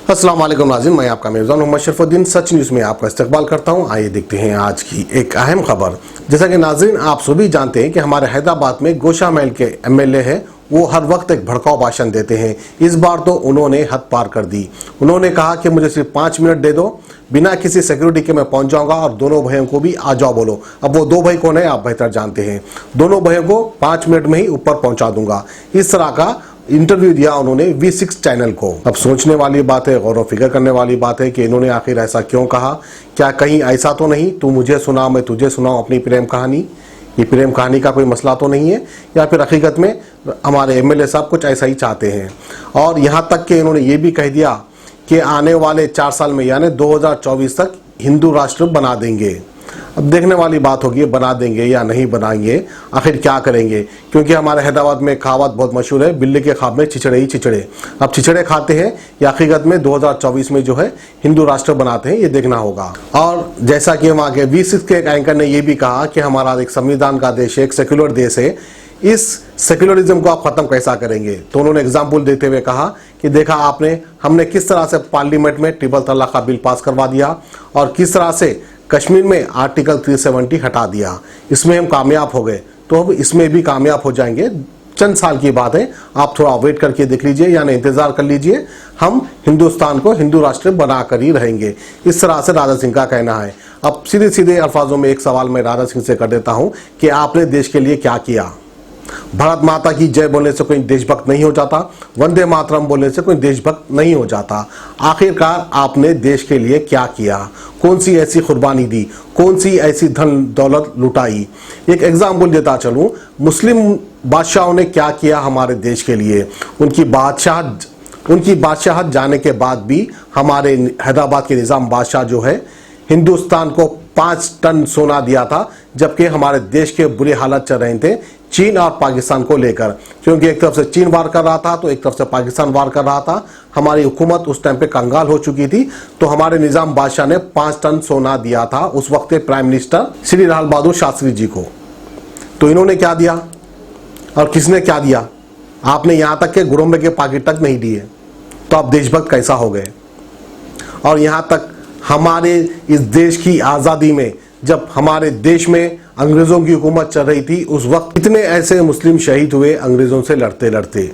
अस्सलाम वालेकुम नाज़रीन, मैं आपका मेज़बान मोहम्मद शरफुद्दीन सच न्यूज़ में आपका इस्तकबाल करता हूं। आइए देखते हैं आज की एक अहम खबर। जैसा कि नाज़रीन आप सभी जानते हैं कि हमारे हैदराबाद में गोशा महल के एमएलए हैं, वो हर वक्त एक भड़काऊ भाषण देते हैं। इस बार तो उन्होंने हद पार कर दी। उन्होंने कहा कि मुझे सिर्फ 5 मिनट दे दो, बिना किसी सिक्योरिटी के मैं पहुंच जाऊंगा और दोनों भाइयों को भी आ जाओ बोलो। अब वो दो भाई कौन है आप बेहतर जानते हैं। दोनों भाइयों को 5 मिनट में ही ऊपर पहुंचा दूंगा, इस तरह का इंटरव्यू दिया उन्होंने V6 चैनल को। अब सोचने वाली बात है, गौर व फिक्र करने वाली बात है कि इन्होंने आखिर ऐसा क्यों कहा। क्या कहीं ऐसा तो नहीं तू मुझे सुना मैं तुझे सुनाऊं अपनी प्रेम कहानी, ये प्रेम कहानी का कोई मसला तो नहीं है, या फिर हकीकत में हमारे एमएलए साहब कुछ ऐसा ही चाहते हैं। और यहाँ तक कि इन्होंने ये भी कह दिया कि आने वाले 4 साल में यानी 2024 तक हिंदू राष्ट्र बना देंगे। अब देखने वाली बात होगी बना देंगे या नहीं बनाएंगे, आखिर क्या करेंगे। क्योंकि हमारे हैदराबाद में कहावत बहुत मशहूर है, बिल्ली के ख्वाब में चिचड़े ही चिचड़े। अब चिचड़े खाते हैं या हकीकत में 2024 में जो है हिंदू राष्ट्र बनाते हैं, ये देखना होगा। और जैसा कि वहाँ के V6 के एक एंकर ने यह भी कहा कि हमारा एक संविधान का देश है, एक सेक्युलर देश है, इस सेक्युलरिज्म को आप खत्म कैसा करेंगे। तो उन्होंने एग्जाम्पल देते हुए कहा कि देखा आपने हमने किस तरह से पार्लियामेंट में ट्रिपल तलाक का बिल पास करवा दिया और किस तरह से कश्मीर में आर्टिकल 370 हटा दिया, इसमें हम कामयाब हो गए, तो अब इसमें भी कामयाब हो जाएंगे। चंद साल की बात है, आप थोड़ा वेट करके देख लीजिए, यानी इंतजार कर लीजिए, हम हिंदुस्तान को हिंदू राष्ट्र बनाकर ही रहेंगे। इस तरह से राजा सिंह का कहना है। अब सीधे सीधे अल्फाजों में एक सवाल मैं राजा सिंह से कर देता हूं कि आपने देश के लिए क्या किया। भारत माता की जय बोलने से कोई देशभक्त नहीं हो जाता, वंदे मातरम बोलने से कोई देशभक्त नहीं हो जाता। आखिरकार आपने देश के लिए क्या किया, कौन सी ऐसी कुर्बानी दी, कौन सी ऐसी धन दौलत लुटाई। एक एग्जाम्पल देता चलूं, मुस्लिम बादशाहों ने क्या किया हमारे देश के लिए। उनकी बादशाहत जाने के बाद भी हमारे हैदराबाद के निज़ाम बादशाह जो है हिंदुस्तान को 5 टन सोना दिया था, जबकि हमारे देश के बुरे हालत चल रहे थे चीन और पाकिस्तान को लेकर। क्योंकि एक तरफ से चीन वार कर रहा था तो एक तरफ से पाकिस्तान वार कर रहा था। हमारी हुकूमत उस टाइम पे कंगाल हो चुकी थी, तो हमारे निजाम बादशाह ने 5 टन सोना दिया था उस वक्त के प्राइम मिनिस्टर श्री लाल बहादुर शास्त्री जी को। तो इन्होंने क्या दिया और किसने क्या दिया, आपने यहाँ तक के गुरुम्बे के पाकिट तक नहीं दिए, तो आप देशभक्त कैसा हो गए। और यहाँ तक हमारे इस देश की आज़ादी में जब हमारे देश में अंग्रेज़ों की हुकूमत चल रही थी, उस वक्त इतने ऐसे मुस्लिम शहीद हुए अंग्रेज़ों से लड़ते लड़ते।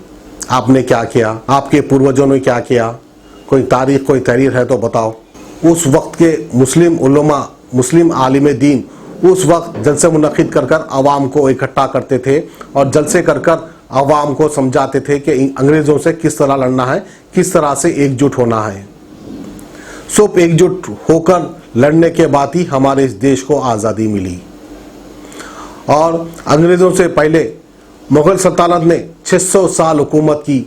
आपने क्या किया, आपके पूर्वजों ने क्या किया, कोई तारीख कोई तहरीर है तो बताओ। उस वक्त के मुस्लिम उलमा, मुस्लिम आलिम दीन उस वक्त जलसे मुनक़िद कर कर आवाम को इकट्ठा करते थे और जलसे कर कर आवाम को समझाते थे कि अंग्रेज़ों से किस तरह लड़ना है, किस तरह से एकजुट होना है। सब एकजुट होकर लड़ने के बाद ही हमारे इस देश को आज़ादी मिली। और अंग्रेज़ों से पहले मुग़ल सल्तनत ने 600 साल हुकूमत की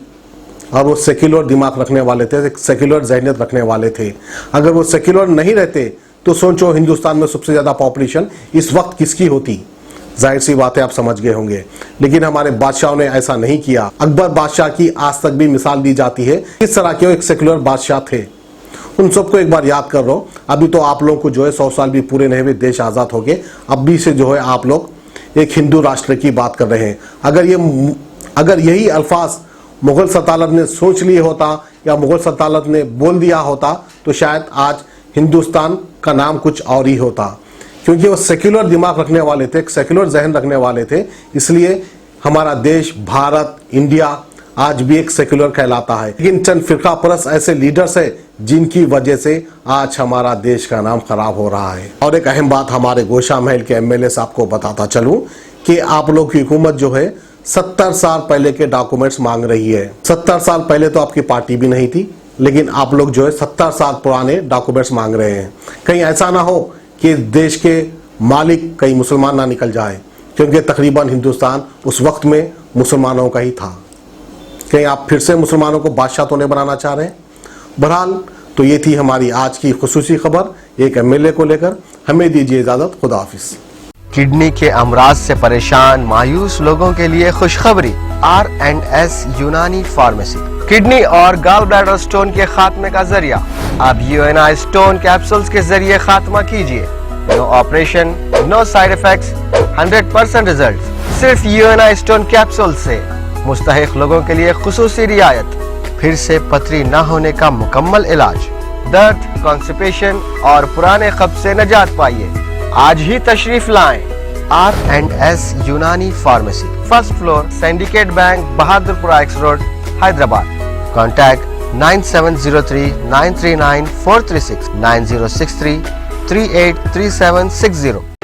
और वो सेक्युलर दिमाग रखने वाले थे, सेक्युलर ज़हनियत रखने वाले थे। अगर वो सेक्युलर नहीं रहते तो सोचो हिंदुस्तान में सबसे ज़्यादा पॉपुलेशन इस वक्त किसकी होती। जाहिर सी बात है आप समझ गए होंगे। लेकिन हमारे बादशाहों ने ऐसा नहीं किया। अकबर बादशाह की आज तक भी मिसाल दी जाती है, इस तरह के एक सेक्युलर बादशाह थे। उन सबको एक बार याद कर लो। अभी तो आप लोगों को जो है 100 साल भी पूरे नहीं हुए, देश आज़ाद हो गए। अब भी से जो है आप लोग एक हिंदू राष्ट्र की बात कर रहे हैं। अगर यही अल्फाज मुग़ल सल्तनत ने सोच लिए होता या मुग़ल सल्तनत ने बोल दिया होता तो शायद आज हिंदुस्तान का नाम कुछ और ही होता। क्योंकि वो सेक्युलर दिमाग रखने वाले थे, सेक्युलर जहन रखने वाले थे, इसलिए हमारा देश भारत इंडिया आज भी एक सेक्युलर कहलाता है। लेकिन चंद फिरका परस्त ऐसे लीडर्स है जिनकी वजह से आज हमारा देश का नाम खराब हो रहा है। और एक अहम बात हमारे गोशा महल के एमएलए साहब को बताता चलूं कि आप लोग की हुकूमत जो है 70 साल पहले के डॉक्यूमेंट्स मांग रही है। 70 साल पहले तो आपकी पार्टी भी नहीं थी, लेकिन आप लोग जो है 70 साल पुराने डॉक्यूमेंट्स मांग रहे हैं। कहीं ऐसा ना हो कि देश के मालिक कहीं मुसलमान ना निकल जाए, क्योंकि तकरीबन हिंदुस्तान उस वक्त में मुसलमानों का ही था। कहीं आप फिर से मुसलमानों को बादशाह तो नहीं बनाना चाह रहे हैं। बहरहाल तो ये थी हमारी आज की खुसूसी खबर एक एमएलए को लेकर। हमें दीजिए इजाजत, खुदा हाफिज। किडनी के अमराज से परेशान मायूस लोगों के लिए खुशखबरी, R&S यूनानी फार्मेसी किडनी और गॉल ब्लैडर स्टोन के खात्मे का जरिया। अब UNI स्टोन कैप्सूल्स के जरिए खात्मा कीजिए। No operation, no side effects, 100% result. सिर्फ UNI स्टोन कैप्सूल से मुस्तहिक लोगों के लिए खुसूसी रियायत। फिर से पथरी न होने का मुकम्मल इलाज, दर्द, कॉन्स्टिपेशन और पुराने कब्ज से निजात पाइए। आज ही तशरीफ लाएं। R&S यूनानी pharmacy, first floor, syndicate bank, Bahadurpura x road, Hyderabad. Contact 9703 939 436 9063 383760।